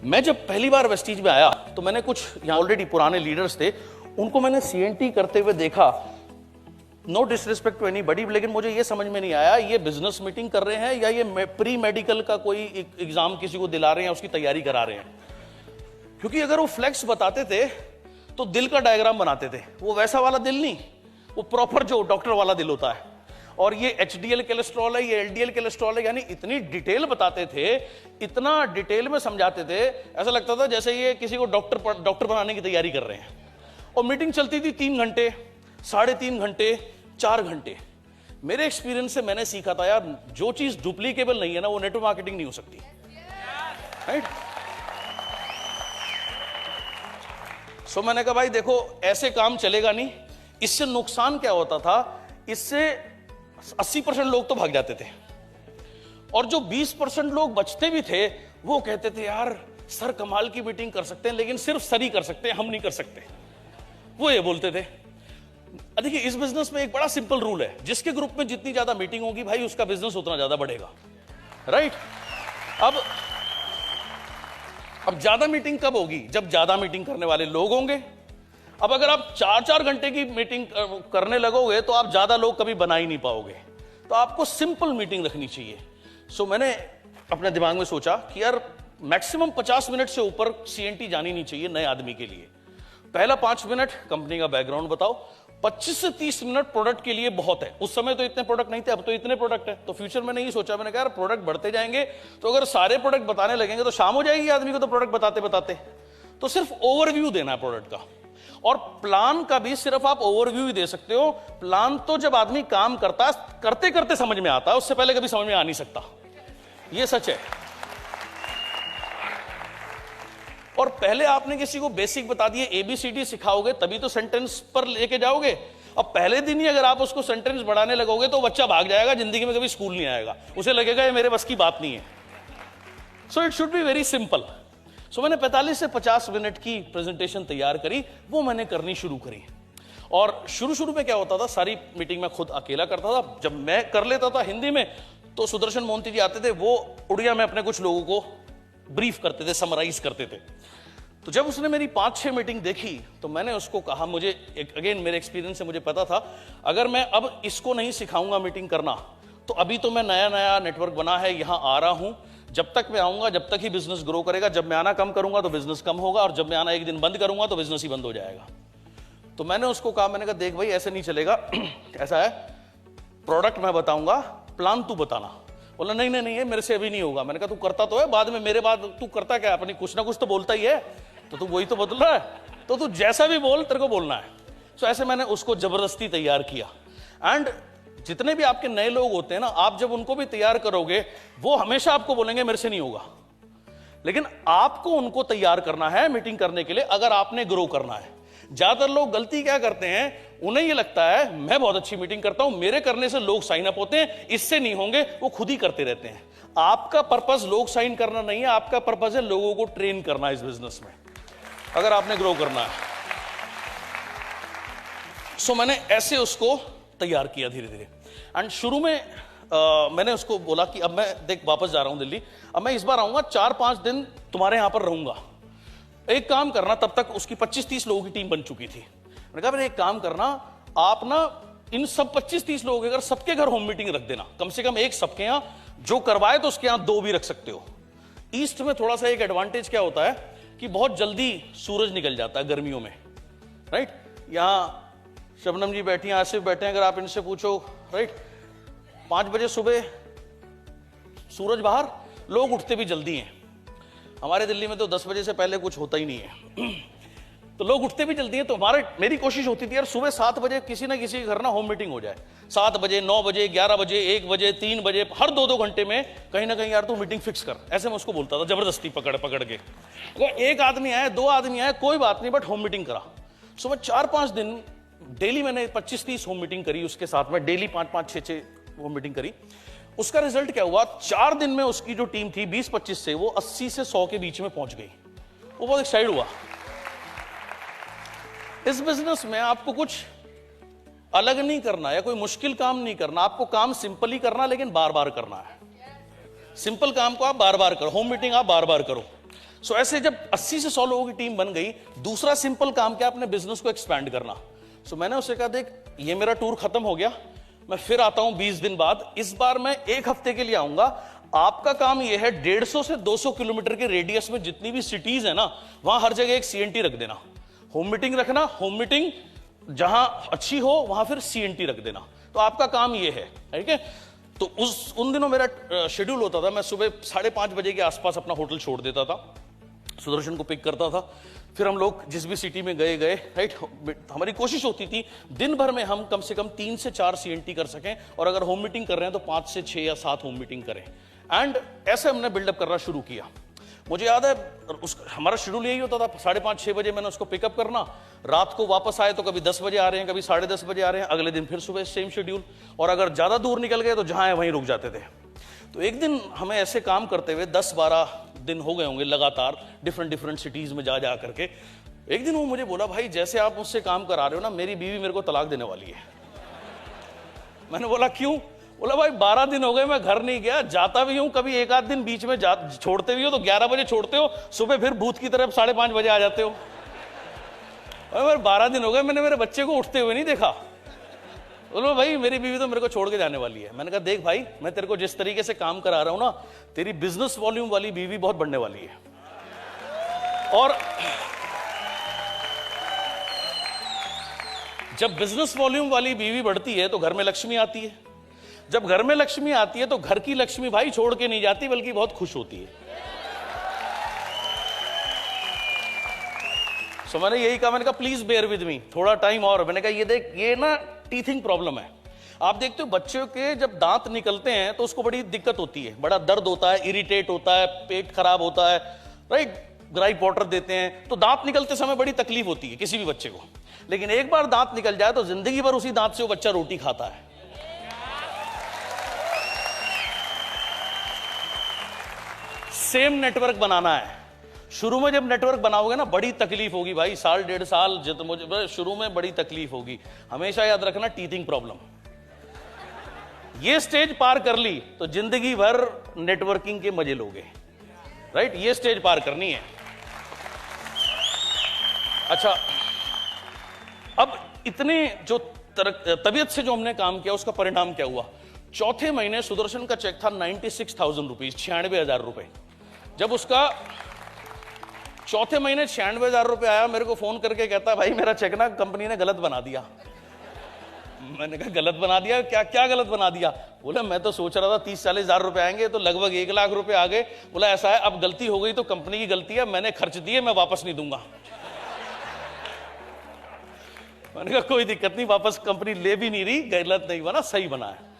मैं जब पहली बार वेस्टीज में आया तो मैंने कुछ यहाँ ऑलरेडी पुराने लीडर्स थे, उनको मैंने सीएनटी करते हुए देखा। नो डिसरिस्पेक्ट टू एनीबॉडी, लेकिन मुझे ये समझ में नहीं आया ये बिजनेस मीटिंग कर रहे हैं या ये प्री मेडिकल का कोई एग्जाम किसी को दिला रहे हैं, उसकी तैयारी करा रहे हैं। क्योंकि अगर वो फ्लेक्स बताते थे तो दिल का डायग्राम बनाते थे, वो वैसा वाला दिल नहीं, वो प्रॉपर जो डॉक्टर वाला दिल होता है। और ये एचडीएल कोलेस्ट्रॉल है, ये एलडीएल कोलेस्ट्रॉल है, यानी इतनी डिटेल बताते थे, इतना डिटेल में समझाते थे, ऐसा लगता था जैसे ये किसी को डॉक्टर बनाने की तैयारी कर रहे हैं। और मीटिंग चलती थी 3 घंटे, 3.5 घंटे, 4 घंटे। मेरे एक्सपीरियंस से मैंने सीखा था यार, जो चीज डुप्लीकेबल नहीं है ना, वो नेटवर्क मार्केटिंग नहीं हो सकती, राइट? सो मैंने कहा भाई देखो, ऐसे काम चलेगा नहीं। इससे नुकसान क्या होता था, इससे 80% लोग तो भाग जाते थे, और जो 20% लोग बचते भी थे वो कहते थे यार सर कमाल की मीटिंग कर सकते हैं, लेकिन सिर्फ सर ही कर सकते हैं, हम नहीं कर सकते। वो ये बोलते थे। देखिए, इस बिजनेस में एक बड़ा सिंपल रूल है, जिसके ग्रुप में जितनी ज्यादा मीटिंग होगी भाई, उसका बिजनेस उतना ज्यादा बढ़ेगा, राइट? अब ज्यादा मीटिंग कब होगी? जब ज्यादा मीटिंग करने वाले लोग होंगे। अब अगर आप 4-4 घंटे की मीटिंग करने लगोगे तो आप ज्यादा लोग कभी बना ही नहीं पाओगे। तो आपको सिंपल मीटिंग रखनी चाहिए। सो मैंने अपने दिमाग में सोचा कि यार मैक्सिमम 50 मिनट से ऊपर सीएनटी जानी नहीं चाहिए नए आदमी के लिए। पहला 5 मिनट कंपनी का बैकग्राउंड बताओ, 25 से 30 मिनट प्रोडक्ट के लिए बहुत है। उस समय तो इतने प्रोडक्ट नहीं थे, अब तो इतने प्रोडक्ट है। तो फ्यूचर में नहीं सोचा, मैंने कहा यार प्रोडक्ट बढ़ते जाएंगे, तो अगर सारे प्रोडक्ट बताने लगेंगे तो शाम हो जाएगी आदमी को तो प्रोडक्ट बताते बताते। तो सिर्फ ओवरव्यू देना है प्रोडक्ट का, और प्लान का भी सिर्फ आप ओवरव्यू ही दे सकते हो। प्लान तो जब आदमी काम करता है, करते करते समझ में आता है, उससे पहले कभी समझ में आ नहीं सकता, ये सच है। और पहले आपने किसी को बेसिक बता दिए, एबीसीडी सिखाओगे तभी तो सेंटेंस पर लेके जाओगे। अब पहले दिन ही अगर आप उसको सेंटेंस बढ़ाने लगोगे तो बच्चा भाग जाएगा, जिंदगी में कभी स्कूल नहीं आएगा, उसे लगेगा ये मेरे बस की बात नहीं है। So it should be very simple. So मैंने 45 से 50 मिनट की प्रेजेंटेशन तैयार करी, वो मैंने करनी शुरू करी। और शुरू में क्या होता था, सारी मीटिंग में खुद अकेला करता था। जब मैं कर लेता था हिंदी में, तो सुदर्शन मोहंती जी आते थे, वो उड़िया में अपने कुछ लोगों को ब्रीफ करते थे, समराइज करते थे। तो जब उसने मेरी 5-6 मीटिंग देखी तो मैंने उसको कहा, मुझे अगेन मेरे एक्सपीरियंस से मुझे पता था अगर मैं अब इसको नहीं सिखाऊंगा मीटिंग करना, तो अभी तो मैं नया नेटवर्क बना है, यहां आ रहा हूं, जब तक मैं आऊंगा जब तक ही बिजनेस ग्रो करेगा। जब मैं आना कम करूंगा तो बिजनेस कम होगा, और जब मैं आना एक दिन बंद करूंगा तो बिजनेस ही बंद हो जाएगा। तो मैंने उसको कहा, मैंने कहा देख भाई ऐसे नहीं चलेगा, ऐसा है प्रोडक्ट मैं बताऊंगा, प्लान तू बताना। बोला नहीं मेरे से अभी नहीं होगा। मैंने कहा तू करता तो है, बाद में मेरे बाद तू करता क्या, अपनी कुछ ना कुछ तो बोलता ही है, तो तू वही तो बदल रहा है, तो तू जैसा भी बोल तेरे को बोलना है। सो ऐसे मैंने उसको जबरदस्ती तैयार किया। एंड जितने भी आपके नए लोग होते हैं ना, आप जब उनको भी तैयार करोगे, वो हमेशा आपको बोलेंगे मेरे से नहीं होगा, लेकिन आपको उनको तैयार करना है मीटिंग करने के लिए, अगर आपने ग्रो करना है। ज्यादातर लोग गलती क्या करते हैं, उन्हें ये लगता है मैं बहुत अच्छी मीटिंग करता हूं, मेरे करने से लोग साइन अप होते हैं, इससे नहीं होंगे, वो खुद ही करते रहते हैं। आपका पर्पस लोग साइन करना नहीं है, आपका पर्पस है लोगों को ट्रेन करना इस बिजनेस में, अगर आपने ग्रो करना है। सो मैंने ऐसे उसको तैयार किया धीरे धीरे। एंड शुरू में मैंने उसको बोला कि अब मैं देख वापस जा रहा हूं दिल्ली, अब मैं इस बार आऊंगा, 4-5 दिन तुम्हारे यहां पर रहूंगा, एक काम करना। तब तक उसकी 25-30 लोगों की टीम बन चुकी थी। मैंने कहा एक काम करना, आप ना इन सब 25-30 लोगों के घर सबके घर होम मीटिंग रख देना, कम से कम एक सबके यहां, जो करवाए तो उसके यहां 2 भी रख सकते हो। ईस्ट में थोड़ा सा एक एडवांटेज क्या होता है कि बहुत जल्दी सूरज निकल जाता है गर्मियों में, राइट? यहां शबनम जी बैठी हैं, आसिफ बैठे हैं, अगर आप इनसे पूछो, राइट, 5 बजे सुबह सूरज बाहर, लोग उठते भी जल्दी हैं। हमारे दिल्ली में तो 10 बजे से पहले कुछ होता ही नहीं है तो लोग उठते भी जल्दी हैं। तो मेरी कोशिश होती थी यार सुबह 7 बजे किसी ना किसी के घर ना होम मीटिंग हो जाए, 7 बजे, 9 बजे, 11 बजे, 1 बजे, 3 बजे, हर 2-2 घंटे में कहीं ना कहीं यार तू मीटिंग फिक्स कर, ऐसे मैं उसको बोलता था जबरदस्ती पकड़ के। अगर एक आदमी आए, 2 आदमी आए, कोई बात नहीं, बट होम मीटिंग करा। सो मैं 4-5 दिन डेली मैंने 25-30 होम मीटिंग करी, उसके साथ में डेली 5-5, 6-6 होम मीटिंग करी। उसका रिजल्ट क्या हुआ, 4 दिन में उसकी जो टीम थी 20-25 से वो 80 से 100 के बीच में पहुंच गई। वो बहुत एक्साइटेड हुआ। इस बिजनेस में आपको कुछ अलग नहीं करना या कोई मुश्किल काम नहीं करना, आपको काम सिंपल ही करना, लेकिन बार बार करना है। सिंपल काम को आप बार बार करो, होम मीटिंग आप बार बार करो। सो ऐसे जब 80 से 100 लोगों की टीम बन गई, दूसरा सिंपल काम क्या, अपने बिजनेस को एक्सपैंड करना। सो मैंने उससे कहा, देख ये मेरा टूर खत्म हो गया, मैं फिर आता हूं 20 दिन बाद, इस बार मैं 1 हफ्ते के लिए आऊंगा। आपका काम यह है 150 से 200 किलोमीटर के रेडियस में जितनी भी सिटीज है ना, वहां हर जगह एक सीएनटी रख देना, होम मीटिंग रखना, होम मीटिंग जहां अच्छी हो वहां फिर सीएनटी रख देना। तो आपका काम यह है, ठीक है। तो उन दिनों मेरा शेड्यूल होता था, मैं सुबह 5:30 बजे के आसपास अपना होटल छोड़ देता था, सुदर्शन को पिक करता था, फिर हम लोग जिस भी सिटी में गए राइट। हमारी कोशिश होती थी दिन भर में हम कम से कम 3 से 4 सीएनटी कर सकें, और अगर होम मीटिंग कर रहे हैं तो 5 से 6 या 7 होम मीटिंग करें। एंड ऐसे हमने बिल्डअप करना शुरू किया। मुझे याद है हमारा शेड्यूल यही होता था, 5:30-6 बजे मैंने उसको पिकअप करना, रात को वापस आए तो कभी 10 बजे आ रहे हैं, कभी 10:30 बजे आ रहे हैं, अगले दिन फिर सुबह सेम शेड्यूल, और अगर ज्यादा दूर निकल गए तो जहां है वहीं रुक जाते थे। तो एक दिन हमें ऐसे काम करते हुए 10-12 दिन हो गए होंगे लगातार, डिफरेंट सिटीज में जा करके। एक दिन वो मुझे बोला, भाई जैसे आप मुझसे काम करा रहे हो ना, मेरी बीवी मेरे को तलाक देने वाली है। मैंने बोला क्यों? बोला भाई 12 दिन हो गए मैं घर नहीं गया, जाता भी हूं, कभी एक आध दिन बीच में छोड़ते भी हो तो 11 बजे छोड़ते हो, सुबह फिर भूत की तरफ 5:30 बजे आ जाते हो। 12 दिन हो गए मैंने मेरे बच्चे को उठते हुए नहीं देखा। बोलो भाई मेरी बीवी तो मेरे को छोड़ के जाने वाली है। मैंने कहा देख भाई, मैं तेरे को जिस तरीके से काम करा रहा हूं ना, तेरी बिजनेस वॉल्यूम वाली बीवी बहुत बढ़ने वाली है। और जब बिजनेस वॉल्यूम वाली बीवी बढ़ती है तो घर में लक्ष्मी आती है, जब घर में लक्ष्मी आती है तो घर की लक्ष्मी भाई छोड़ के नहीं जाती, बल्कि बहुत खुश होती है। सो मैंने यही कहा, मैंने कहा प्लीज बेयर विद मी, थोड़ा टाइम और। मैंने कहा ये देख, ये ना टीथिंग प्रॉब्लम है। आप देखते हो बच्चों के जब दांत निकलते हैं तो उसको बड़ी दिक्कत होती है, बड़ा दर्द होता है, इरिटेट होता है, पेट खराब होता है, राइट, ग्राइप वाटर देते हैं, तो दांत निकलते समय बड़ी तकलीफ होती है किसी भी बच्चे को। लेकिन एक बार दांत निकल जाए तो जिंदगी भर उसी दांत से वो बच्चा रोटी खाता है। सेम नेटवर्क बनाना है। शुरू में जब नेटवर्क बनाओगे ना, बड़ी तकलीफ होगी भाई, 1.5 साल मुझे शुरू में बड़ी तकलीफ होगी। हमेशा याद रखना, टीथिंग प्रॉब्लम। ये स्टेज पार कर ली तो जिंदगी भर नेटवर्किंग के मजे लोगे, राइट। ये स्टेज पार करनी है। अच्छा, अब इतने जो तबीयत से जो हमने काम किया, उसका परिणाम क्या हुआ? चौथे महीने सुदर्शन का चेक था 96,000 रुपीज, 96,000 रुपए। जब उसका चौथे महीने 96,000 रुपए आया, मेरे को फोन करके कहता भाई मेरा चेक ना कंपनी ने गलत बना दिया। मैंने कहा गलत बना दिया? क्या गलत बना दिया? बोला मैं तो सोच रहा था 30-40 हजार रुपए आएंगे, तो लगभग 1 लाख रुपए आ गए। बोला ऐसा है, अब गलती हो गई तो कंपनी की गलती है, मैंने खर्च दिए, मैं वापस नहीं दूंगा। मैंने कहा कोई दिक्कत नहीं, वापस कंपनी ले भी नहीं रही, गलत नहीं बना, सही बना है।